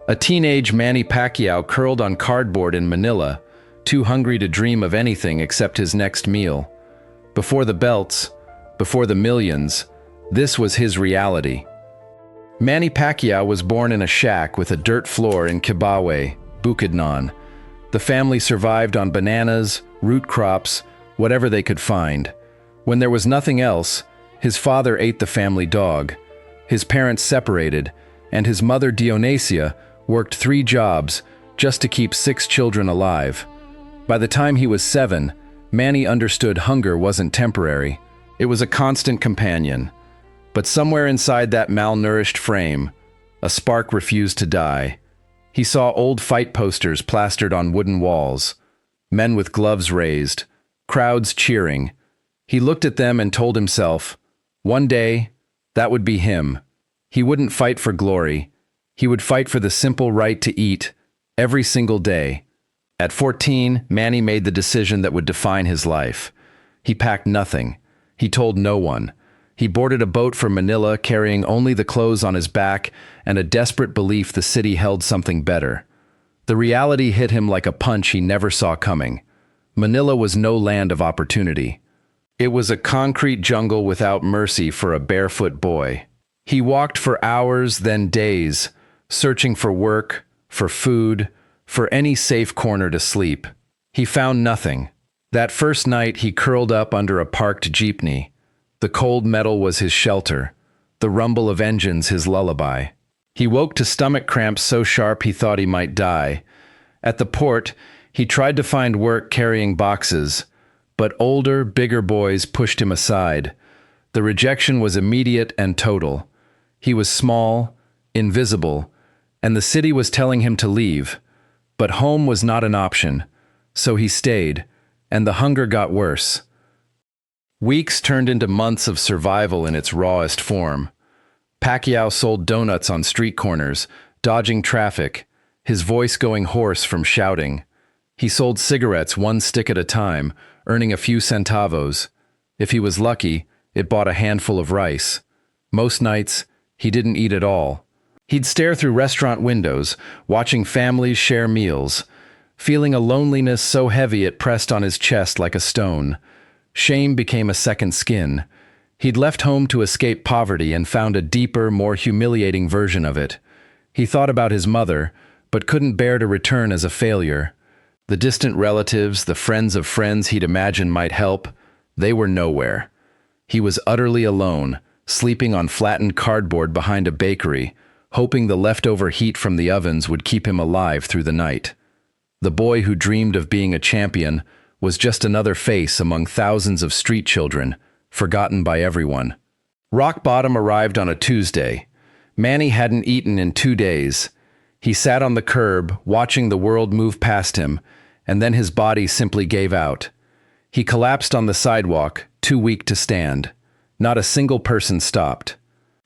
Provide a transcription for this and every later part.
A teenage Manny Pacquiao curled on cardboard in Manila, too hungry to dream of anything except his next meal. Before the belts, before the millions, this was his reality. Manny Pacquiao was born in a shack with a dirt floor in Kibawe, Bukidnon. The family survived on bananas, root crops, whatever they could find. When there was nothing else, his father ate the family dog. His parents separated, and his mother Dionesia worked 3 jobs just to keep 6 children alive. By the time he was 7, Manny understood hunger wasn't temporary. It was a constant companion. But somewhere inside that malnourished frame, a spark refused to die. He saw old fight posters plastered on wooden walls, men with gloves raised, crowds cheering. He looked at them and told himself, one day, that would be him. He wouldn't fight for glory. He would fight for the simple right to eat, every single day. At 14, Manny made the decision that would define his life. He packed nothing. He told no one. He boarded a boat for Manila carrying only the clothes on his back and a desperate belief the city held something better. The reality hit him like a punch he never saw coming. Manila was no land of opportunity. It was a concrete jungle without mercy for a barefoot boy. He walked for hours, then days, searching for work, for food, for any safe corner to sleep. He found nothing. That first night he curled up under a parked jeepney. The cold metal was his shelter, the rumble of engines his lullaby. He woke to stomach cramps so sharp he thought he might die. At the port, he tried to find work carrying boxes, but older, bigger boys pushed him aside. The rejection was immediate and total. He was small, invisible, and the city was telling him to leave. But home was not an option, so he stayed, and the hunger got worse. Weeks turned into months of survival in its rawest form. Pacquiao sold donuts on street corners, dodging traffic, his voice going hoarse from shouting. He sold cigarettes 1 stick at a time, earning a few centavos. If he was lucky, it bought a handful of rice. Most nights, he didn't eat at all. He'd stare through restaurant windows, watching families share meals, feeling a loneliness so heavy it pressed on his chest like a stone. Shame became a second skin. He'd left home to escape poverty and found a deeper, more humiliating version of it. He thought about his mother, but couldn't bear to return as a failure. The distant relatives, the friends of friends he'd imagined might help, they were nowhere. He was utterly alone, sleeping on flattened cardboard behind a bakery, hoping the leftover heat from the ovens would keep him alive through the night. The boy who dreamed of being a champion was just another face among thousands of street children, forgotten by everyone. Rock bottom arrived on a Tuesday. Manny hadn't eaten in 2 days. He sat on the curb, watching the world move past him, and then his body simply gave out. He collapsed on the sidewalk, too weak to stand. Not a single person stopped.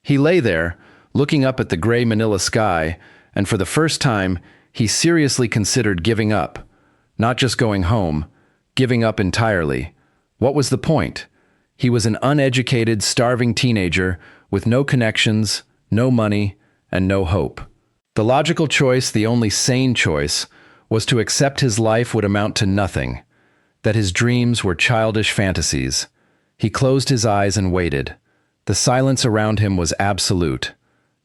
He lay there, looking up at the gray Manila sky, and for the first time, he seriously considered giving up. Not just going home, giving up entirely. What was the point? He was an uneducated, starving teenager with no connections, no money, and no hope. The logical choice, the only sane choice, was to accept his life would amount to nothing, that his dreams were childish fantasies. He closed his eyes and waited. The silence around him was absolute.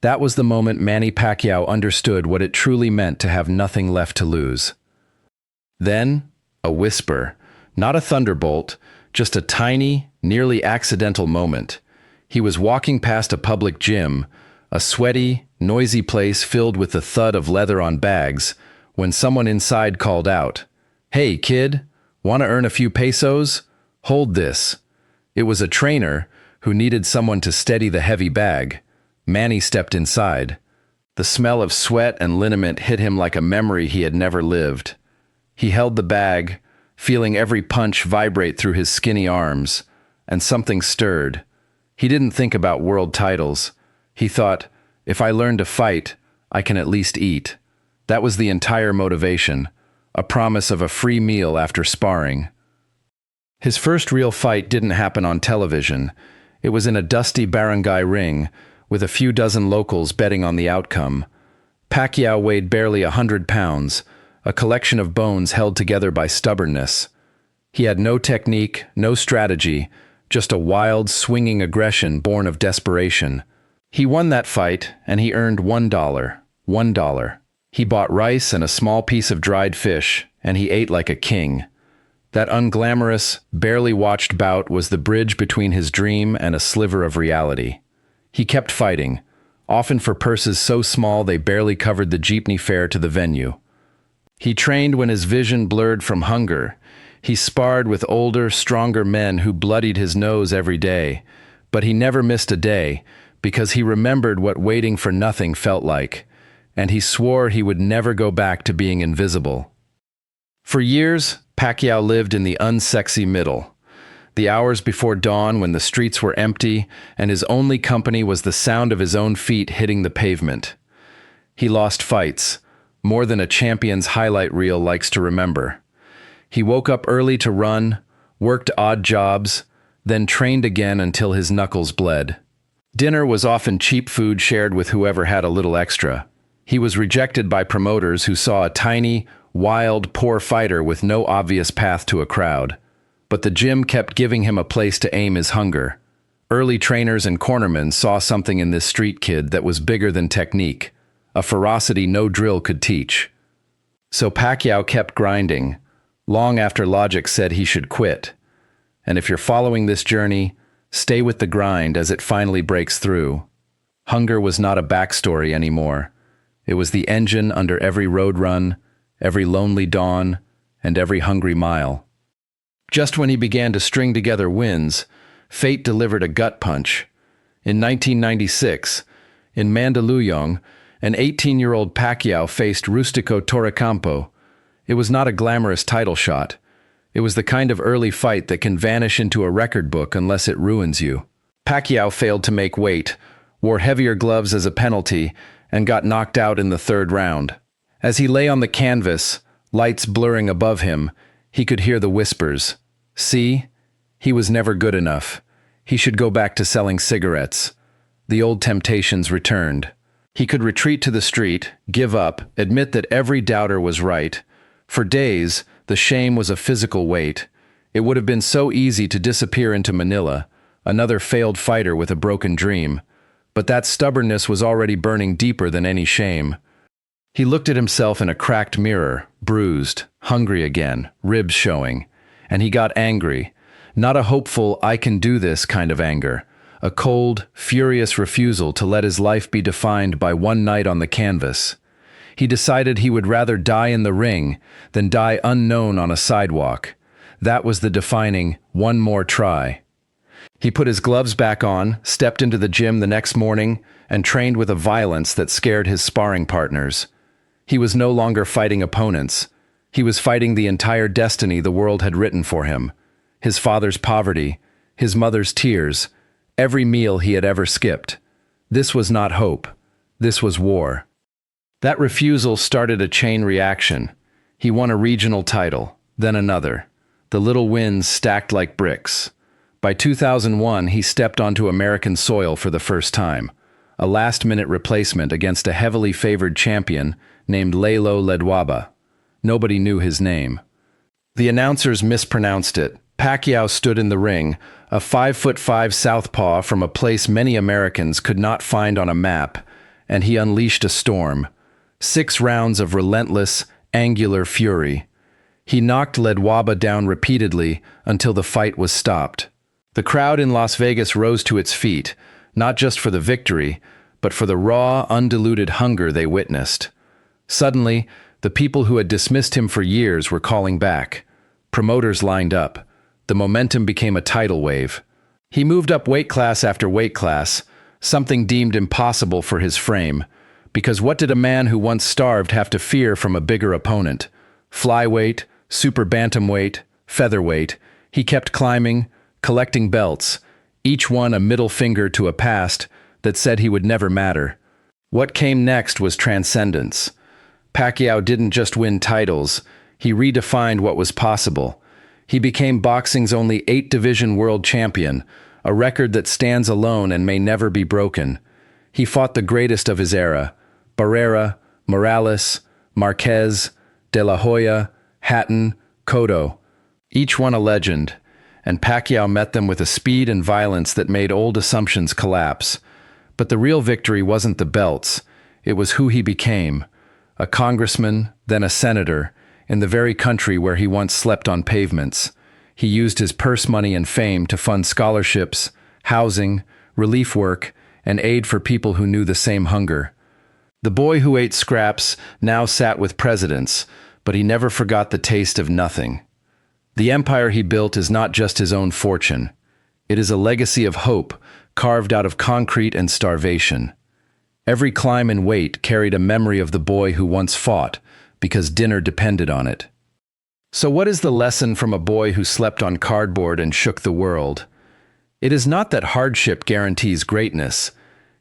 That was the moment Manny Pacquiao understood what it truly meant to have nothing left to lose. Then, a whisper. Not a thunderbolt, just a tiny, nearly accidental moment. He was walking past a public gym, a sweaty, noisy place filled with the thud of leather on bags, when someone inside called out, "Hey, kid, want to earn a few pesos? Hold this." It was a trainer who needed someone to steady the heavy bag. Manny stepped inside. The smell of sweat and liniment hit him like a memory he had never lived. He held the bag, feeling every punch vibrate through his skinny arms, and something stirred. He didn't think about world titles. He thought, if I learn to fight, I can at least eat. That was the entire motivation, a promise of a free meal after sparring. His first real fight didn't happen on television. It was in a dusty barangay ring, with a few dozen locals betting on the outcome. Pacquiao weighed barely 100 pounds, a collection of bones held together by stubbornness. He had no technique, no strategy, just a wild, swinging aggression born of desperation. He won that fight, and he earned $1. $1. He bought rice and a small piece of dried fish, and he ate like a king. That unglamorous, barely watched bout was the bridge between his dream and a sliver of reality. He kept fighting, often for purses so small they barely covered the jeepney fare to the venue. He trained when his vision blurred from hunger. He sparred with older, stronger men who bloodied his nose every day, but he never missed a day because he remembered what waiting for nothing felt like, and he swore he would never go back to being invisible. For years, Pacquiao lived in the unsexy middle. The hours before dawn when the streets were empty and his only company was the sound of his own feet hitting the pavement. He lost fights, more than a champion's highlight reel likes to remember. He woke up early to run, worked odd jobs, then trained again until his knuckles bled. Dinner was often cheap food shared with whoever had a little extra. He was rejected by promoters who saw a tiny, wild, poor fighter with no obvious path to a crowd. But the gym kept giving him a place to aim his hunger. Early trainers and cornermen saw something in this street kid that was bigger than technique, a ferocity no drill could teach. So Pacquiao kept grinding, long after logic said he should quit. And if you're following this journey, stay with the grind as it finally breaks through. Hunger was not a backstory anymore. It was the engine under every road run, every lonely dawn, and every hungry mile. Just when he began to string together wins, fate delivered a gut punch. In 1996, in Mandaluyong, an 18-year-old Pacquiao faced Rustico Torrecampo. It was not a glamorous title shot. It was the kind of early fight that can vanish into a record book unless it ruins you. Pacquiao failed to make weight, wore heavier gloves as a penalty, and got knocked out in the third round. As he lay on the canvas, lights blurring above him, he could hear the whispers. See? He was never good enough. He should go back to selling cigarettes. The old temptations returned. He could retreat to the street, give up, admit that every doubter was right. For days, the shame was a physical weight. It would have been so easy to disappear into Manila, another failed fighter with a broken dream. But that stubbornness was already burning deeper than any shame. He looked at himself in a cracked mirror, bruised, hungry again, ribs showing. And he got angry. Not a hopeful, I can do this kind of anger. A cold, furious refusal to let his life be defined by one night on the canvas. He decided he would rather die in the ring than die unknown on a sidewalk. That was the defining, one more try. He put his gloves back on, stepped into the gym the next morning, and trained with a violence that scared his sparring partners. He was no longer fighting opponents. He was fighting the entire destiny the world had written for him. His father's poverty, his mother's tears, every meal he had ever skipped. This was not hope. This was war. That refusal started a chain reaction. He won a regional title, then another. The little wins stacked like bricks. By 2001, he stepped onto American soil for the first time, a last-minute replacement against a heavily favored champion named Lalo Ledwaba. Nobody knew his name. The announcers mispronounced it. Pacquiao stood in the ring, a 5'5" southpaw from a place many Americans could not find on a map, and he unleashed a storm. 6 rounds of relentless, angular fury. He knocked Ledwaba down repeatedly until the fight was stopped. The crowd in Las Vegas rose to its feet, not just for the victory, but for the raw, undiluted hunger they witnessed. Suddenly, the people who had dismissed him for years were calling back. Promoters lined up. The momentum became a tidal wave. He moved up weight class after weight class, something deemed impossible for his frame. Because what did a man who once starved have to fear from a bigger opponent? Flyweight, super bantamweight, featherweight. He kept climbing, collecting belts, each one a middle finger to a past that said he would never matter. What came next was transcendence. Pacquiao didn't just win titles, he redefined what was possible. He became boxing's only 8-division world champion, a record that stands alone and may never be broken. He fought the greatest of his era, Barrera, Morales, Marquez, De La Hoya, Hatton, Cotto, each one a legend, and Pacquiao met them with a speed and violence that made old assumptions collapse. But the real victory wasn't the belts, it was who he became, a congressman, then a senator, in the very country where he once slept on pavements. He used his purse money and fame to fund scholarships, housing, relief work, and aid for people who knew the same hunger. The boy who ate scraps now sat with presidents, but he never forgot the taste of nothing. The empire he built is not just his own fortune. It is a legacy of hope carved out of concrete and starvation. Every climb and weight carried a memory of the boy who once fought because dinner depended on it. So what is the lesson from a boy who slept on cardboard and shook the world? It is not that hardship guarantees greatness.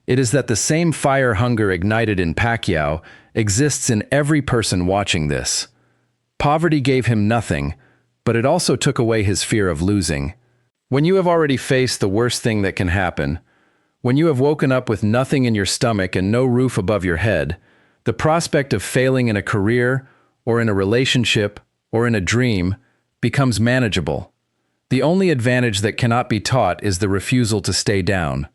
It is that the same fire hunger ignited in Pacquiao exists in every person watching this. Poverty gave him nothing, but it also took away his fear of losing. When you have already faced the worst thing that can happen, when you have woken up with nothing in your stomach and no roof above your head, the prospect of failing in a career, or in a relationship, or in a dream becomes manageable. The only advantage that cannot be taught is the refusal to stay down.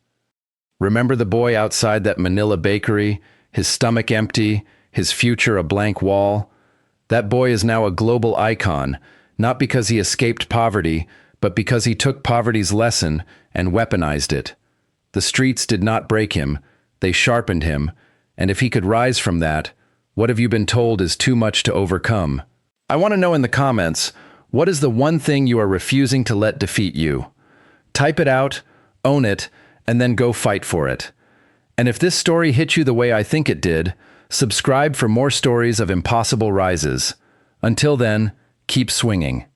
Remember the boy outside that Manila bakery, his stomach empty, his future a blank wall? That boy is now a global icon, not because he escaped poverty, but because he took poverty's lesson and weaponized it. The streets did not break him, they sharpened him, and if he could rise from that, what have you been told is too much to overcome? I want to know in the comments, what is the one thing you are refusing to let defeat you? Type it out, own it, and then go fight for it. And if this story hit you the way I think it did, subscribe for more stories of impossible rises. Until then, keep swinging.